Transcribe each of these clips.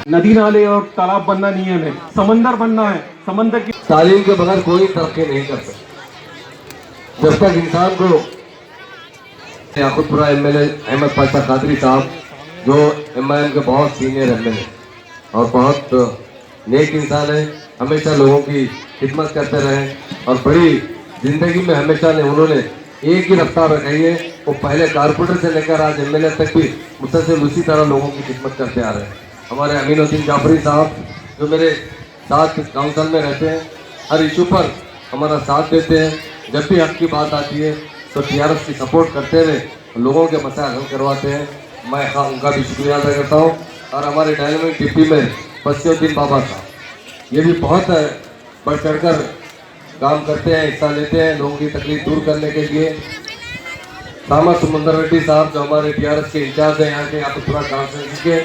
नदी नाले और तालाब बनना नियम है, समंदर बनना है, समंदर की तालीम के बगैर कोई तरक्की नहीं कर सकता। जब तक इंसान को याकुतपुरा एमएलए अहमद पाशा कादरी साहब जो एमआईएम के बहुत सीनियर एमएलए और बहुत नेक इंसान है, हमेशा लोगों की खिदमत करते रहे और बड़ी जिंदगी में हमेशा ने उन्होंने एक ही रफ्तार रखाई है। वो पहले कारपोरेटर से लेकर आज एमएलए तक भी मुसलसल उसी तरह लोगों की खिदमत करते आ रहे हैं। हमारे अमीनुद्दीन जाफरी साहब जो मेरे साथ काउंसिल में रहते हैं, हर इशू पर हमारा साथ देते हैं। जब भी हक की बात आती है तो टीआरएस की सपोर्ट करते हुए लोगों के मसाइल हल करवाते हैं। मैं उनका भी शुक्रिया अदा करता हूँ। और हमारे डायनामिक डिप्टी में फसीउद्दीन बाबा साहब, ये भी बहुत बढ़ चढ़ कर काम करते हैं, हिस्सा लेते हैं लोगों की तकलीफ दूर करने के लिए। सामा सुमंदर रेड्डी साहब जो हमारे टीआरएस के इंचार्ज हैं यहाँ के याकुतपुरा कांस्टिट्यूंसी के,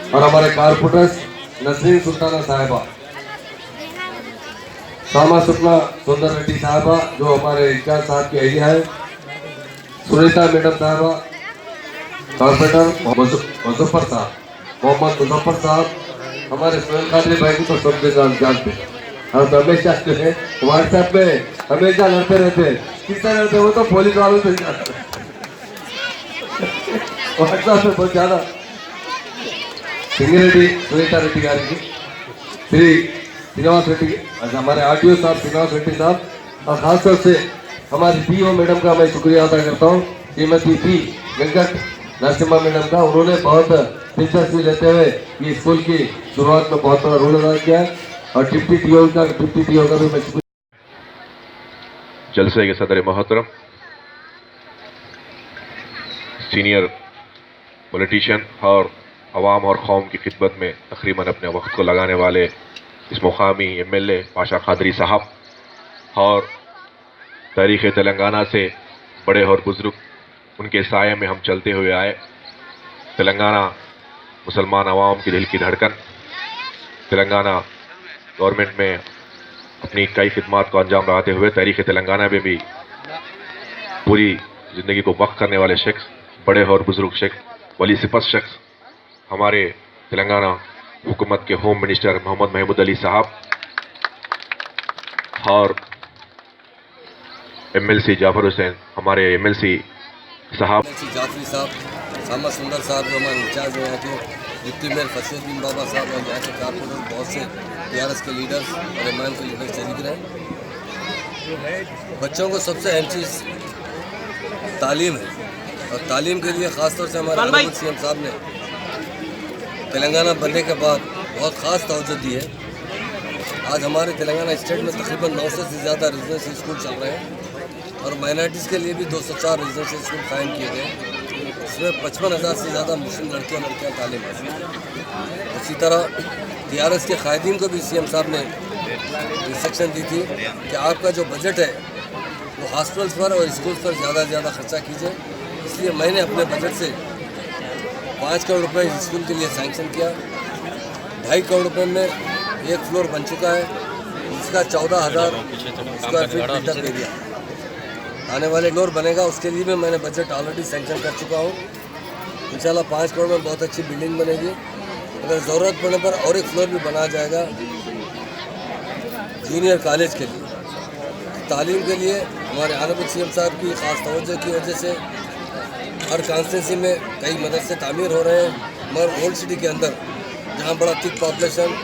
और हमारे कारपोरेटर्स नसरीन सुल्ताना साहिबा, सामा सुपना सुंदर रेड्डी साहबा जो हमारे इंचार्ज साहब की अहिया है, सुनीता मैडम साहबा, कॉर्पोरेटर मुजफ्फर साहब, मोहम्मद मुजफ्फर साहब, हमारे सुहेल कादरी भाई को तो सब जानते हैं और हमेशा जो है व्हाट्सएप में हमेशा लड़ते रहते हैं। किससे लड़ते हो तो पुलिस वालों से व्हाट्सएप में बहुत ज्यादा। सिंगिरेड्डी सुनीता रेड्डी गारी की, श्री श्रीनिवास रेड्डी, हमारे आरटीओ साहब श्रीनिवास रेड्डी साहब, और खासतौर से हमारी पीओ मैडम का मैं शुक्रिया अदा करता हूँ, श्रीमती पी वेंकट नरसिम्हा मैडम का। उन्होंने बहुत दिलचस्पी लेते हुए ये स्कूल की शुरुआत में बहुत बड़ा रोल अदा किया है। और डिप्टी टीओ का भी मैं शुक्रिया। जलसे के सदर मोहतरम, सीनियर पॉलिटिशियन और अवाम और कौम की खिदमत में तकरीबन अपने वक्त को लगाने वाले इस मुकामी एमएलए पाशा कादरी साहब, और तारीख़ तेलंगाना से बड़े और बुज़ुर्ग, उनके साये में हम चलते हुए आए। तेलंगाना मुसलमान अवाम की दिल की धड़कन, तेलंगाना गवर्नमेंट में अपनी कई खिदमात को अंजाम लगाते हुए तारीख़ तेलंगाना में भी पूरी ज़िंदगी को वक्फ करने वाले शख्स, बड़े और बुज़ुर्ग शख्स, वली सिफत शख्स, हमारे तेलंगाना हुकूमत के होम मिनिस्टर मोहम्मद महमूद अली साहब, और एमएलसी जाफर हुसैन, हमारे एमएलसी साहब, जाफरी साहब, सामा सुंदर साहब जो हमारे इंचार्ज हैं यहाँ के, डिप्टी मेयर फसीउद्दीन बाबा साहब, और यहाँ के कारपोरेटर बहुत से टीआरएस के लीडर्स और एमआईएम के लीडर्स शरीक रहे। बच्चों को सबसे अहम चीज़ तालीम है, और तालीम के लिए ख़ास तौर से हमारे सीएम साहब ने तेलंगाना बनने के बाद बहुत ख़ास तवज्जो दी है। आज हमारे तेलंगाना स्टेट में तकरीबन 900 से ज़्यादा रेजिडेंशियल स्कूल चल रहे हैं, और माइनॉरिटीज़ के लिए भी 204 रेजिडेंशियल स्कूल कायम किए गए। इसमें 55,000 से ज़्यादा मुस्लिम लड़कियाँ तालीम हासिल। उसी तरह टीआरएस के कायदीन को भी सीएम साहब ने इंस्ट्रक्शन दी थी कि आपका जो बजट है वो हॉस्पिटल्स पर और स्कूल्स पर ज़्यादा से ज़्यादा खर्चा कीजिए। इसलिए मैंने अपने बजट से 5 करोड़ रुपये इस स्कूल के लिए सैंक्शन किया। 2.5 करोड़ रुपये में एक फ्लोर बन चुका है, जिसका 14,000 स्क्वायर फीट बिल्डअप एरिया आने वाले फ्लोर बनेगा। उसके लिए भी मैंने बजट ऑलरेडी सैंक्शन कर चुका हूँ। इंशाल्लाह 5 करोड़ में बहुत अच्छी बिल्डिंग बनेगी। अगर ज़रूरत पड़ने पर और एक फ्लोर भी बनाया जाएगा जूनियर कॉलेज के लिए। तालीम के लिए हमारे ऑनरेबल सीएम साहब की ख़ास तवज्जो की वजह से हर कॉन्स्टिट्यूंसी में कई मदरसे तामीर हो रहे हैं, मगर ओल्ड सिटी के अंदर जहाँ बड़ा थिक पॉपुलेशन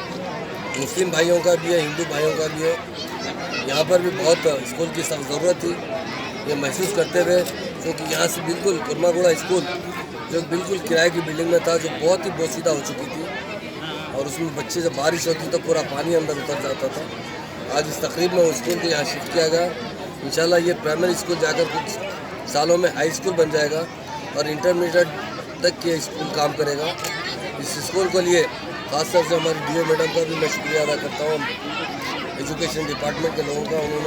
मुस्लिम भाइयों का भी है, हिंदू भाइयों का भी है, यहाँ पर भी बहुत स्कूल की सख्त ज़रूरत थी। ये महसूस करते हुए, क्योंकि यहाँ से बिल्कुल कुरमागुड़ा स्कूल जो बिल्कुल किराए की बिल्डिंग में था, जो बहुत ही बोसीदा हो चुकी थी, और उसमें बच्चे जब बारिश होती तो पूरा पानी अंदर उतर जाता था। आज इस तकरीब में उस स्कूल को यहाँ शिफ्ट किया गया। इंशाल्लाह ये प्राइमरी स्कूल जाकर कुछ सालों में हाई स्कूल बन जाएगा और इंटरमीडिएट तक ये स्कूल काम करेगा। इस स्कूल को लिए खासतौर से हमारी डीओ मैडम का भी मैं शुक्रिया अदा करता हूँ, एजुकेशन डिपार्टमेंट के लोगों का। उन्होंने